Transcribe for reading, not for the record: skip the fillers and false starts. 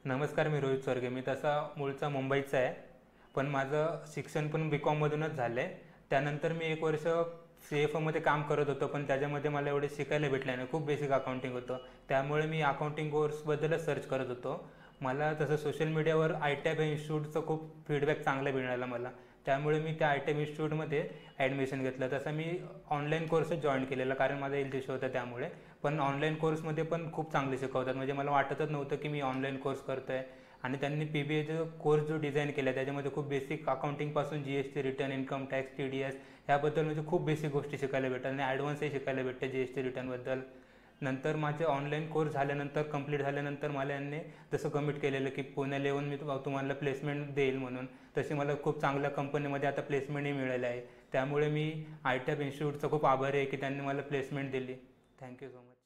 नमस्कार, मी रोहित स्वर्गे. मी तसा मूळचा मुंबईचा आहे, पण माझं शिक्षण पण बी.कॉममधूनच झालं आहे. त्यानंतर मी 1 वर्ष सी-एफ-ओमध्ये काम करत होतो, पण त्याच्यामध्ये मला एवढे शिकायला भेटलं नाही. खूप बेसिक अकाउंटिंग होतं. त्यामुळे मी अकाउंटिंग कोर्सबद्दलच सर्च करत होतो. मला तसं सोशल मीडियावर आय-टॅब इन्स्टिट्यूटचं खूप फीडबॅक चांगला मिळाला मला. त्यामुळे मी त्या आय-टॅब इन्स्टिट्यूटमध्ये ॲडमिशन घेतलं. तसं मी ऑनलाईन कोर्सच जॉईन केलेला, कारण माझा हेल्थ इश्यू होता त्यामुळे. पण ऑनलाईन कोर्समध्ये पण खूप चांगले शिकवतात. म्हणजे मला वाटतच नव्हतं की मी ऑनलाईन कोर्स करतो आहे. आणि त्यांनी पी-बी-एचा कोर्स जो डिझाईन केला आहे त्याच्यामध्ये खूप बेसिक अकाउंटिंगपासून GST return, income tax, TDS ह्याबद्दल म्हणजे खूप बेसिक गोष्टी शिकायला भेटतात आणि ॲडव्हान्सही शिकायला भेटते जी-एस-टी रिटर्नबद्दल. नंतर माझे ऑनलाईन कोर्स झाल्यानंतर, कंप्लीट झाल्यानंतर मला यांनी जसं कमिट केलेलं की पुण्याला येऊन मी तुम्हाला प्लेसमेंट देईल म्हणून, तशी मला खूप चांगल्या कंपनीमध्ये आता प्लेसमेंटही मिळालं आहे. त्यामुळे मी आय-टॅब इन्स्टिट्यूटचा खूप आभारी आहे की त्यांनी मला प्लेसमेंट दिली. Thank you so much.